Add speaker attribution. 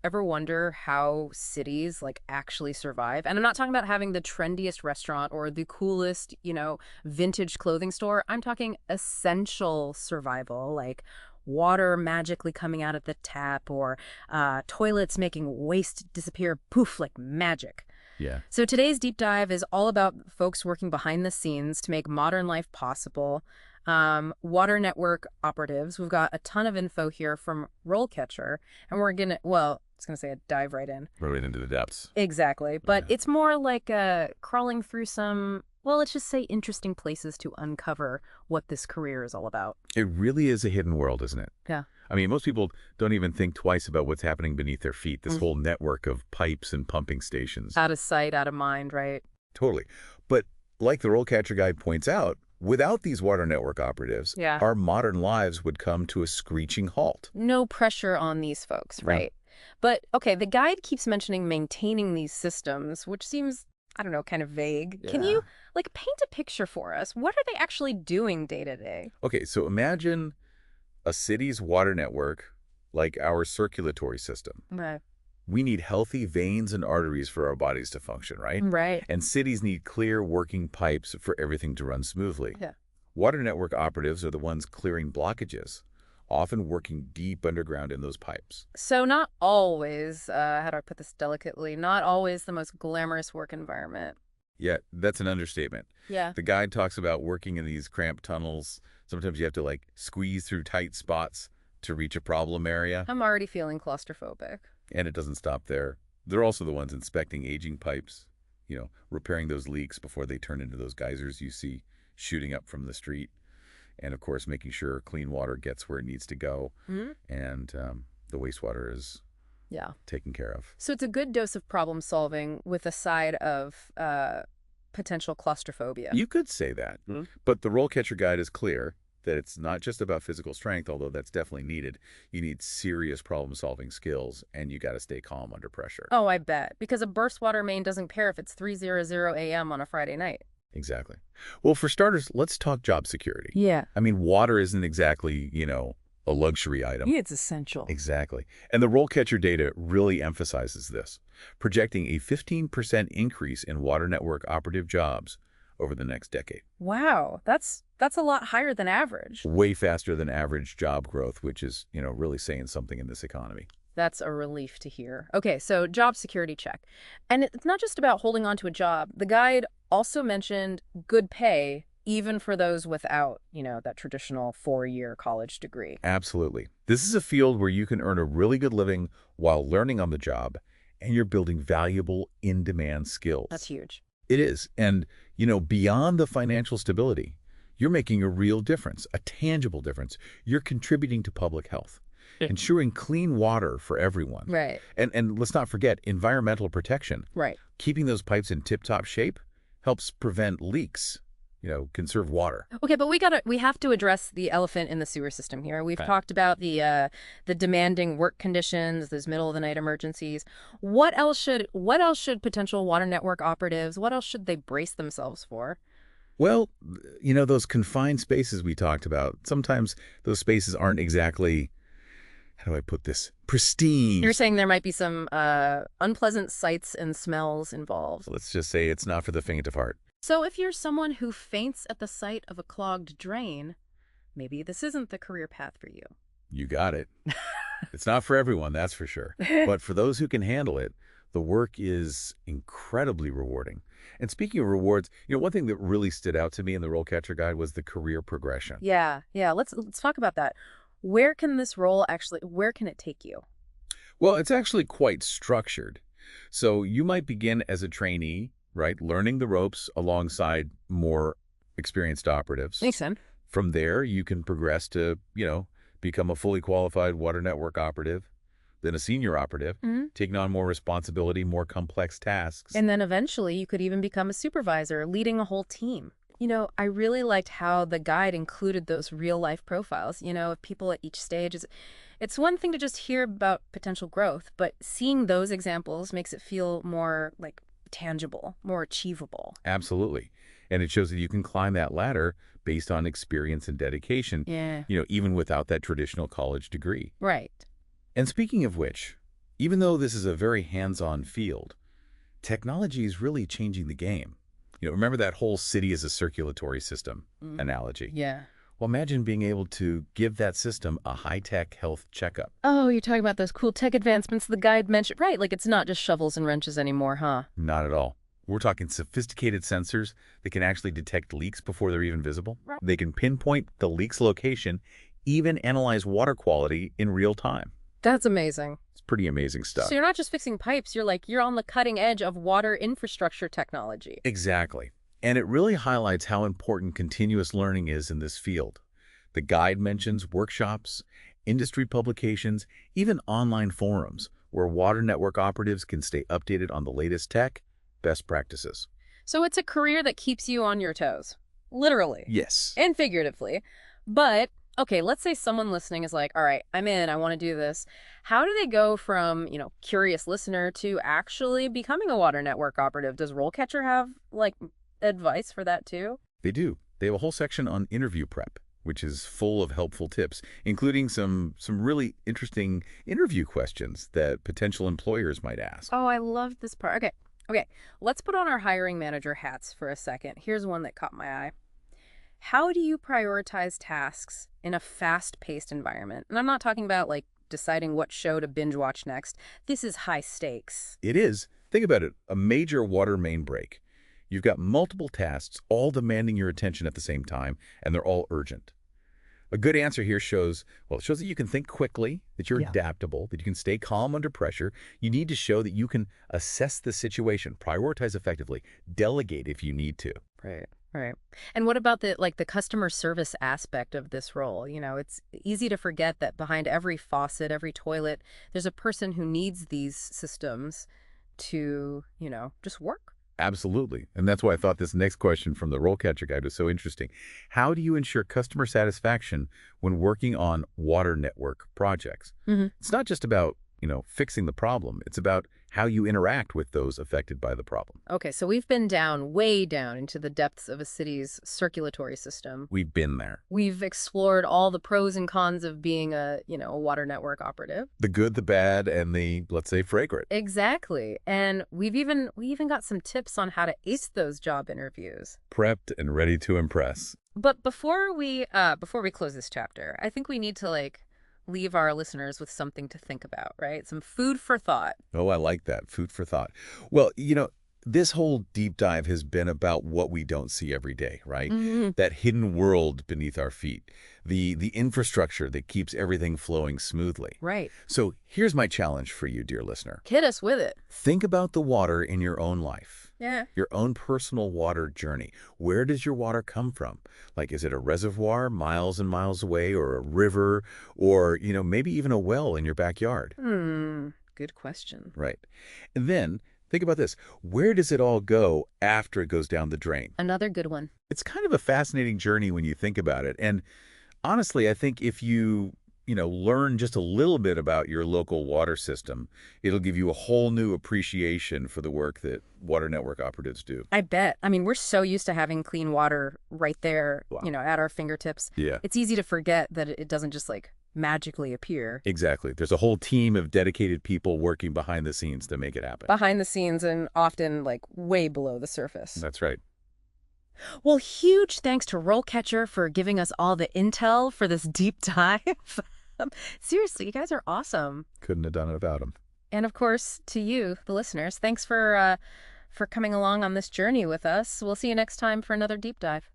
Speaker 1: ever wonder how cities like actually survive? And I'm not talking about having the trendiest restaurant or the coolest, vintage clothing store. I'm talking essential survival, like water magically coming out of the tap or toilets making waste disappear poof like magic.
Speaker 2: Yeah.
Speaker 1: So today's deep dive is all about folks working behind the scenes to make modern life possible. Water Network Operatives. We've got a ton of info here from RoleCatcher, and we're gonna, well, it's gonna say a dive right in.
Speaker 2: Right into the depths.
Speaker 1: Exactly, but
Speaker 2: Yeah.
Speaker 1: it's more like crawling through some, well, let's just say interesting places to uncover what this career is all about.
Speaker 2: It really is a hidden world, isn't it?
Speaker 1: Yeah.
Speaker 2: I mean, most people don't even think twice about what's happening beneath their feet, this
Speaker 1: Mm.
Speaker 2: whole network of pipes and pumping stations.
Speaker 1: Out of sight, out of mind, right?
Speaker 2: Totally. But like the RoleCatcher guide points out, without these water network operatives,
Speaker 1: Yeah.
Speaker 2: our modern lives would come to a screeching halt.
Speaker 1: No pressure on these folks,
Speaker 2: Yeah.
Speaker 1: right? But, okay, the guide keeps mentioning maintaining these systems, which seems, I don't know, kind of vague. Can you, paint a picture for us? What are they actually doing day to day?
Speaker 2: Okay, so imagine a city's water network like our circulatory system.
Speaker 1: Right.
Speaker 2: We need healthy veins and arteries for our bodies to function, right?
Speaker 1: Right.
Speaker 2: And cities need clear working pipes for everything to run smoothly.
Speaker 1: Yeah.
Speaker 2: Water network operatives are the ones clearing blockages, often working deep underground in those pipes.
Speaker 1: So not always, how do I put this delicately, not always the most glamorous work environment.
Speaker 2: Yeah, that's an understatement.
Speaker 1: Yeah.
Speaker 2: The guide talks about working in these cramped tunnels. Sometimes you have to like squeeze through tight spots to reach a problem area,
Speaker 1: I'm already feeling claustrophobic.
Speaker 2: and it doesn't stop there. They're also the ones inspecting aging pipes, repairing those leaks before they turn into those geysers you see shooting up from the street. And of course, making sure clean water gets where it needs to go,
Speaker 1: Hmm.
Speaker 2: and the wastewater is
Speaker 1: Yeah.
Speaker 2: taken care of.
Speaker 1: So it's a good dose of problem solving with a side of potential claustrophobia.
Speaker 2: You could say that, but the RoleCatcher guide is clear that it's not just about physical strength, although that's definitely needed. You need serious problem-solving skills, and you got to stay calm under pressure.
Speaker 1: Oh, I bet. Because a burst water main doesn't care if it's 3:00 a.m. on a Friday night.
Speaker 2: Exactly. Well, for starters, let's talk job security.
Speaker 1: Yeah.
Speaker 2: I mean, water isn't exactly, a luxury item.
Speaker 1: It's essential.
Speaker 2: Exactly. And the RoleCatcher data really emphasizes this, projecting a 15% increase in water network operative jobs over the next decade.
Speaker 1: Wow, that's a lot higher than average.
Speaker 2: Way faster than average job growth, which is, really saying something in this economy.
Speaker 1: That's a relief to hear. Okay, so job security check. And it's not just about holding on to a job. The guide also mentioned good pay, even for those without, that traditional 4-year college degree.
Speaker 2: Absolutely. This is a field where you can earn a really good living while learning on the job, and you're building valuable, in-demand skills.
Speaker 1: That's huge.
Speaker 2: It is. And, beyond the financial stability, you're making a real difference, a tangible difference. You're contributing to public health, ensuring clean water for everyone.
Speaker 1: Right.
Speaker 2: And let's not forget environmental protection.
Speaker 1: Right.
Speaker 2: Keeping those pipes in tip-top shape helps prevent leaks, conserve water.
Speaker 1: Okay, but we have to address the elephant in the sewer system here. We've talked about the demanding work conditions, those middle of the night emergencies. What else should potential water network operatives, what else should they brace themselves for?
Speaker 2: Well, those confined spaces we talked about, sometimes those spaces aren't exactly, how do I put this, pristine.
Speaker 1: You're saying there might be some unpleasant sights and smells involved.
Speaker 2: Let's just say it's not for the faint of heart.
Speaker 1: So if you're someone who faints at the sight of a clogged drain, maybe this isn't the career path for you.
Speaker 2: You got it. It's not for everyone, that's for sure. But for those who can handle it, the work is incredibly rewarding. And speaking of rewards, one thing that really stood out to me in the RoleCatcher guide was the career progression.
Speaker 1: Yeah. Let's talk about that. Where can it take you?
Speaker 2: Well, it's actually quite structured. So you might begin as a trainee, right, learning the ropes alongside more experienced operatives.
Speaker 1: Makes sense.
Speaker 2: From there, you can progress to, become a fully qualified water network operative, then a senior operative, taking on more responsibility, more complex tasks.
Speaker 1: And then eventually you could even become a supervisor, leading a whole team. I really liked how the guide included those real-life profiles, of people at each stage. It's one thing to just hear about potential growth, but seeing those examples makes it feel more, tangible, more achievable.
Speaker 2: Absolutely. And it shows that you can climb that ladder based on experience and dedication,
Speaker 1: Yeah.
Speaker 2: even without that traditional college degree.
Speaker 1: Right.
Speaker 2: And speaking of which, Even though this is a very hands-on field, technology is really changing the game. Remember that whole city as a circulatory system analogy?
Speaker 1: Yeah.
Speaker 2: Well, imagine being able to give that system a high-tech health checkup.
Speaker 1: Oh, you're talking about those cool tech advancements the guide mentioned. Right, like it's not just shovels and wrenches anymore, huh?
Speaker 2: Not at all. We're talking sophisticated sensors that can actually detect leaks before they're even visible.
Speaker 1: Right.
Speaker 2: They can pinpoint the leak's location, even analyze water quality in real time.
Speaker 1: That's amazing.
Speaker 2: It's pretty amazing stuff.
Speaker 1: So you're not just fixing pipes, you're on the cutting edge of water infrastructure technology.
Speaker 2: Exactly. And it really highlights how important continuous learning is in this field. The guide mentions workshops, industry publications, even online forums where water network operatives can stay updated on the latest tech, best practices.
Speaker 1: So it's a career that keeps you on your toes, literally
Speaker 2: Yes.
Speaker 1: and figuratively. But, okay, let's say someone listening is like, all right, I'm in, I want to do this. How do they go from, curious listener to actually becoming a water network operative? Does RoleCatcher have, advice for that too?
Speaker 2: They do. They have a whole section on interview prep, which is full of helpful tips, including some really interesting interview questions that potential employers might ask.
Speaker 1: Oh, I love this part. Okay, let's put on our hiring manager hats for a second. Here's one that caught my eye. How do you prioritize tasks in a fast-paced environment? And I'm not talking about, deciding what show to binge watch next. This is high stakes.
Speaker 2: It is. Think about it. A major water main break. You've got multiple tasks all demanding your attention at the same time, and they're all urgent. A good answer here shows that you can think quickly, that you're adaptable, that you can stay calm under pressure. You need to show that you can assess the situation, prioritize effectively, delegate if you need to.
Speaker 1: Right. And what about the customer service aspect of this role? It's easy to forget that behind every faucet, every toilet, there's a person who needs these systems to, just work.
Speaker 2: Absolutely. And that's why I thought this next question from the RoleCatcher guide was so interesting. How do you ensure customer satisfaction when working on water network projects? It's not just about, fixing the problem. It's about how you interact with those affected by the problem.
Speaker 1: Okay, so we've been way down into the depths of a city's circulatory system.
Speaker 2: We've been there.
Speaker 1: We've explored all the pros and cons of being a water network operative.
Speaker 2: The good, the bad, and the, let's say, fragrant.
Speaker 1: Exactly. And we even got some tips on how to ace those job interviews.
Speaker 2: Prepped and ready to impress.
Speaker 1: But before we close this chapter, I think we need to leave our listeners with something to think about, right? Some food for thought.
Speaker 2: Oh, I like that. Food for thought. Well, this whole deep dive has been about what we don't see every day, right? That hidden world beneath our feet, the infrastructure that keeps everything flowing smoothly.
Speaker 1: Right.
Speaker 2: So here's my challenge for you, dear listener.
Speaker 1: Hit us with it.
Speaker 2: Think about the water in your own life.
Speaker 1: Yeah.
Speaker 2: Your own personal water journey. Where does your water come from? Is it a reservoir miles and miles away, or a river, or, maybe even a well in your backyard?
Speaker 1: Good question.
Speaker 2: Right. And then think about this. Where does it all go after it goes down the drain?
Speaker 1: Another good one.
Speaker 2: It's kind of a fascinating journey when you think about it. And honestly, I think if you learn just a little bit about your local water system, it'll give you a whole new appreciation for the work that water network operatives do.
Speaker 1: I bet. I mean, we're so used to having clean water right there,
Speaker 2: Wow.
Speaker 1: At our fingertips.
Speaker 2: Yeah.
Speaker 1: It's easy to forget that it doesn't just magically appear.
Speaker 2: Exactly. There's a whole team of dedicated people working behind the scenes to make it happen.
Speaker 1: Behind the scenes and often way below the surface.
Speaker 2: That's right.
Speaker 1: Well, huge thanks to RoleCatcher for giving us all the intel for this deep dive. Seriously, you guys are awesome.
Speaker 2: Couldn't have done it without them.
Speaker 1: And of course, to you, the listeners, thanks for coming along on this journey with us. We'll see you next time for another deep dive.